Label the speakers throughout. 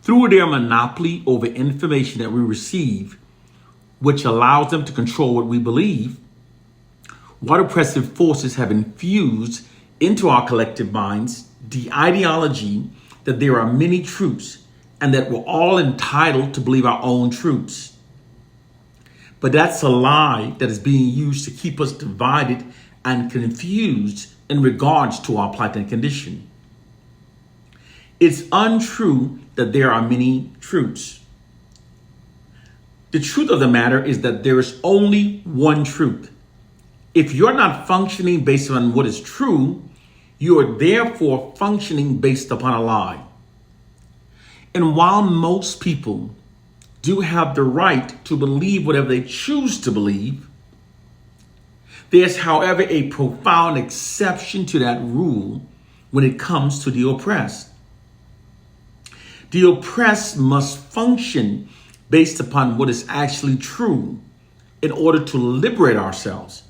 Speaker 1: through their monopoly over information that we receive, which allows them to control what we believe, white oppressive forces have infused into our collective minds the ideology that there are many truths and that we're all entitled to believe our own truths. But that's a lie that is being used to keep us divided and confused in regards to our plight and condition. It's untrue that there are many truths. The truth of the matter is that there is only one truth. If you're not functioning based on what is true, you are therefore functioning based upon a lie. And while most people do have the right to believe whatever they choose to believe, there's, however, a profound exception to that rule when it comes to the oppressed. The oppressed must function based upon what is actually true in order to liberate ourselves.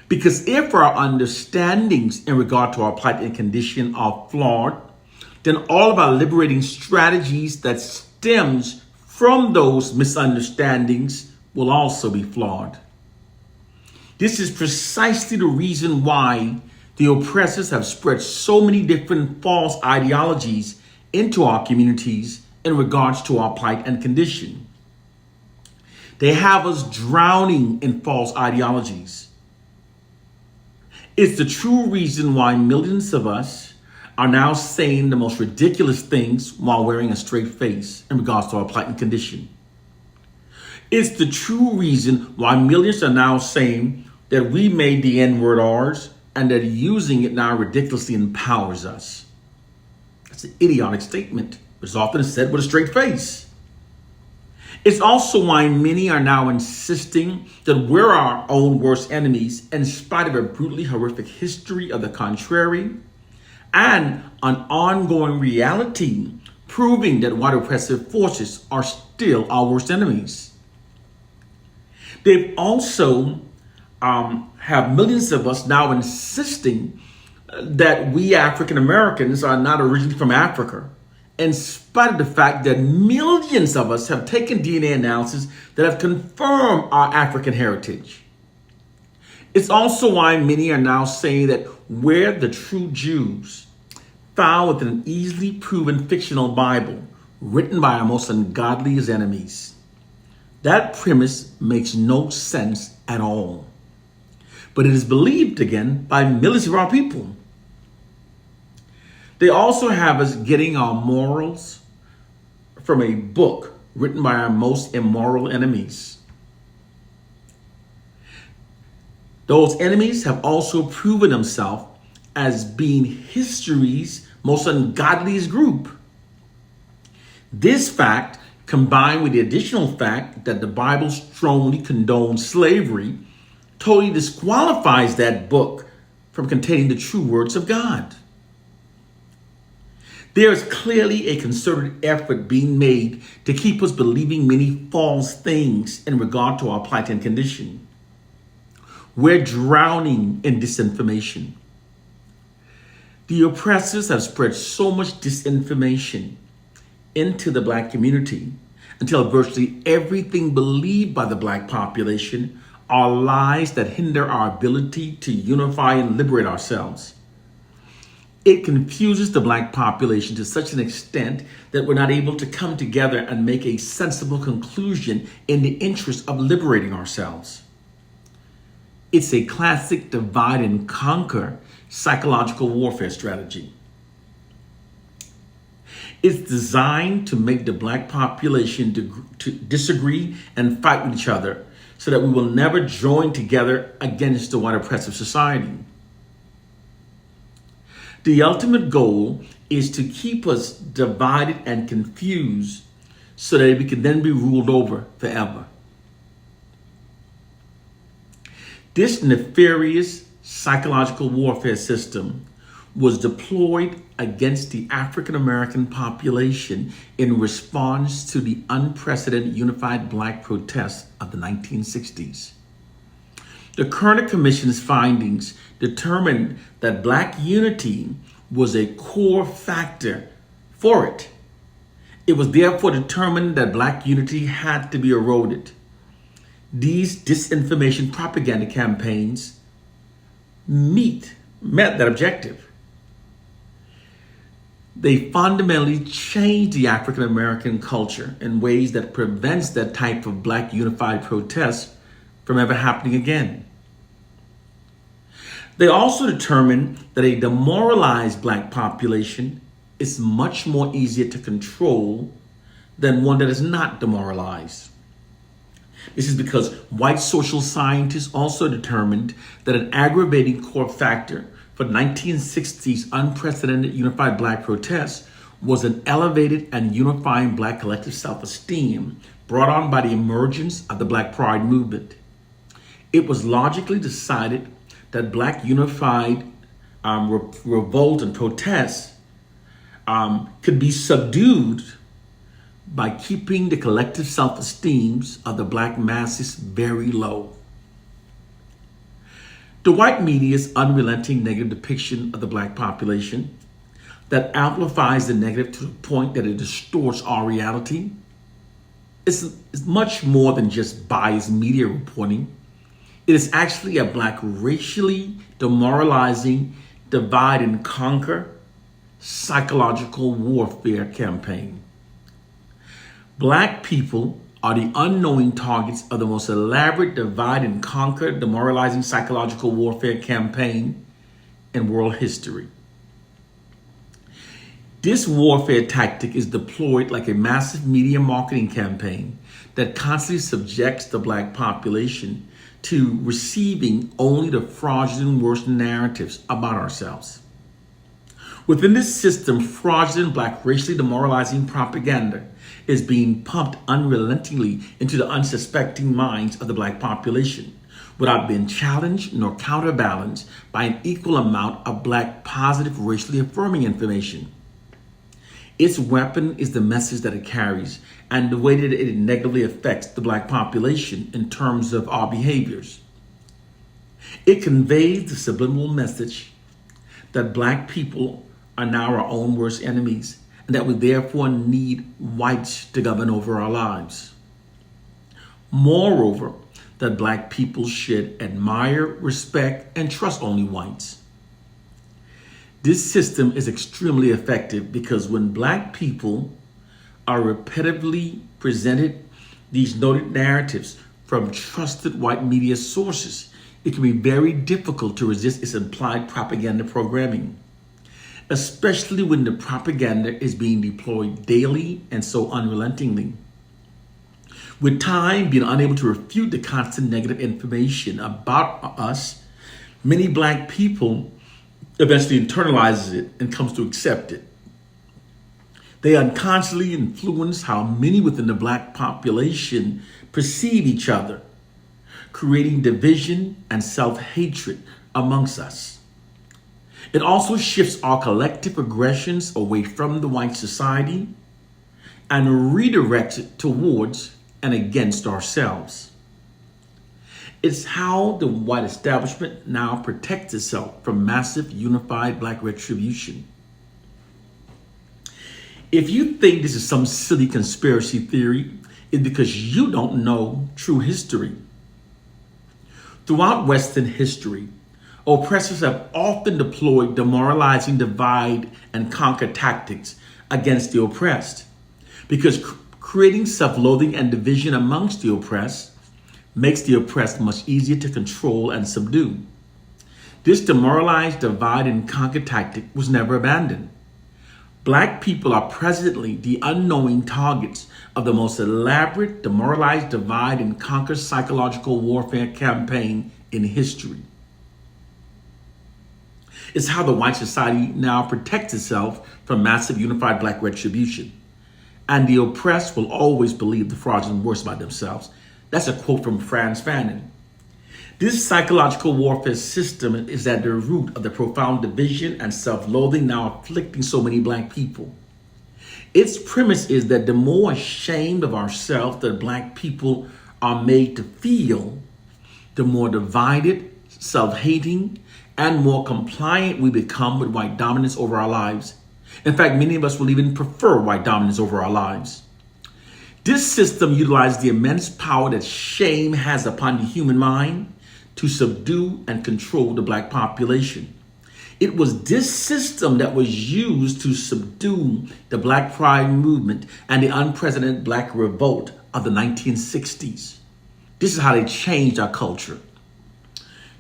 Speaker 1: Because if our understandings in regard to our plight and condition are flawed, then all of our liberating strategies that stems from those misunderstandings will also be flawed. This is precisely the reason why the oppressors have spread so many different false ideologies into our communities in regards to our plight and condition. They have us drowning in false ideologies. It's the true reason why millions of us are now saying the most ridiculous things while wearing a straight face in regards to our plight and condition. It's the true reason why millions are now saying that we made the N-word ours and that using it now ridiculously empowers us. That's an idiotic statement, but it's often said with a straight face. It's also why many are now insisting that we're our own worst enemies in spite of a brutally horrific history of the contrary and an ongoing reality proving that white oppressive forces are still our worst enemies. They've also have millions of us now insisting that we African Americans are not originally from Africa, in spite of the fact that millions of us have taken DNA analysis that have confirmed our African heritage. It's also why many are now saying that we're the true Jews, found within an easily proven fictional Bible written by our most ungodliest enemies. That premise makes no sense at all, but it is believed again by millions of our people. They also have us getting our morals from a book written by our most immoral enemies. Those enemies have also proven themselves as being history's most ungodliest group. This fact, combined with the additional fact that the Bible strongly condones slavery, totally disqualifies that book from containing the true words of God. There is clearly a concerted effort being made to keep us believing many false things in regard to our plight and condition. We're drowning in disinformation. The oppressors have spread so much disinformation into the Black community until virtually everything believed by the Black population are lies that hinder our ability to unify and liberate ourselves. It confuses the Black population to such an extent that we're not able to come together and make a sensible conclusion in the interest of liberating ourselves. It's a classic divide and conquer psychological warfare strategy. It's designed to make the Black population to disagree and fight with each other so that we will never join together against the white oppressive society. The ultimate goal is to keep us divided and confused so that we can then be ruled over forever. This nefarious psychological warfare system was deployed against the African American population in response to the unprecedented unified Black protests of the 1960s. The Kerner Commission's findings determined that Black unity was a core factor for it. It was therefore determined that black unity had to be eroded. These disinformation propaganda campaigns met that objective. They fundamentally changed the African American culture in ways that prevents that type of black unified protest from ever happening again. They also determined that a demoralized black population is much more easier to control than one that is not demoralized. This is because white social scientists also determined that an aggravating core factor for 1960s unprecedented unified black protests was an elevated and unifying black collective self-esteem brought on by the emergence of the Black Pride movement. It was logically decided that black unified revolt and protests could be subdued by keeping the collective self-esteems of the black masses very low. The white media's unrelenting negative depiction of the black population that amplifies the negative to the point that it distorts our reality is much more than just biased media reporting. It is actually a black racially demoralizing divide and conquer psychological warfare campaign. Black people are the unknowing targets of the most elaborate divide and conquer demoralizing psychological warfare campaign in world history. This warfare tactic is deployed like a massive media marketing campaign that constantly subjects the black population to receiving only the fraudulent worst narratives about ourselves. Within this system, fraudulent black racially demoralizing propaganda is being pumped unrelentingly into the unsuspecting minds of the black population without being challenged nor counterbalanced by an equal amount of black positive racially affirming information. Its weapon is the message that it carries and the way that it negatively affects the black population in terms of our behaviors. It conveys the subliminal message that black people are now our own worst enemies and that we therefore need whites to govern over our lives. Moreover, that black people should admire, respect, and trust only whites. This system is extremely effective because when black people are repetitively presented these noted narratives from trusted white media sources, it can be very difficult to resist its implied propaganda programming, especially when the propaganda is being deployed daily and so unrelentingly. With time being unable to refute the constant negative information about us, many black people eventually internalizes it and comes to accept it. They unconsciously influence how many within the black population perceive each other, creating division and self-hatred amongst us. It also shifts our collective aggressions away from the white society and redirects it towards and against ourselves. It's how the white establishment now protects itself from massive unified black retribution. If you think this is some silly conspiracy theory, it's because you don't know true history. Throughout Western history, oppressors have often deployed demoralizing divide and conquer tactics against the oppressed because creating self-loathing and division amongst the oppressed makes the oppressed much easier to control and subdue. This demoralized divide and conquer tactic was never abandoned. Black people are presently the unknowing targets of the most elaborate demoralized divide and conquer psychological warfare campaign in history. It's how the white society now protects itself from massive unified black retribution. And the oppressed will always believe the fraudulent worst about themselves. That's a quote from Frantz Fanon. This psychological warfare system is at the root of the profound division and self-loathing now afflicting so many black people. Its premise is that the more ashamed of ourselves that black people are made to feel, the more divided, self-hating, and more compliant we become with white dominance over our lives. In fact, many of us will even prefer white dominance over our lives. This system utilized the immense power that shame has upon the human mind to subdue and control the black population. It was this system that was used to subdue the Black Pride movement and the unprecedented Black revolt of the 1960s. This is how they changed our culture.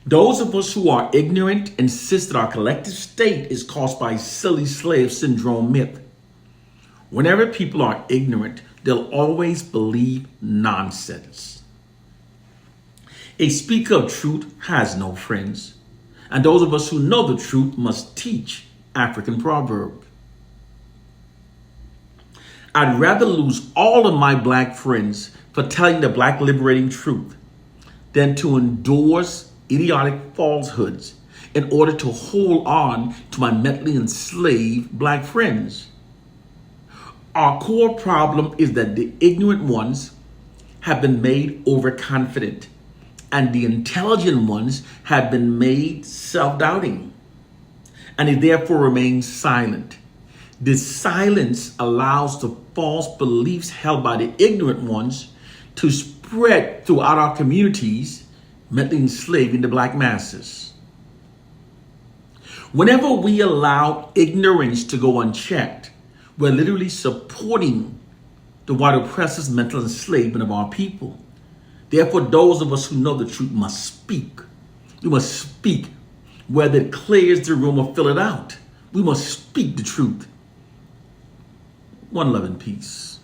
Speaker 1: Those of us who are ignorant insist that our collective state is caused by silly slave syndrome myth. Whenever people are ignorant, they'll always believe nonsense. A speaker of truth has no friends. And those of us who know the truth must teach African proverb. I'd rather lose all of my black friends for telling the black liberating truth than to endorse idiotic falsehoods in order to hold on to my mentally enslaved black friends. Our core problem is that the ignorant ones have been made overconfident, and the intelligent ones have been made self-doubting, and they therefore remain silent. This silence allows the false beliefs held by the ignorant ones to spread throughout our communities, mentally enslaving the black masses. Whenever we allow ignorance to go unchecked, we're literally supporting the white oppressor's mental enslavement of our people. Therefore, those of us who know the truth must speak. We must speak, whether it clears the room or fill it out. We must speak the truth. One love and peace.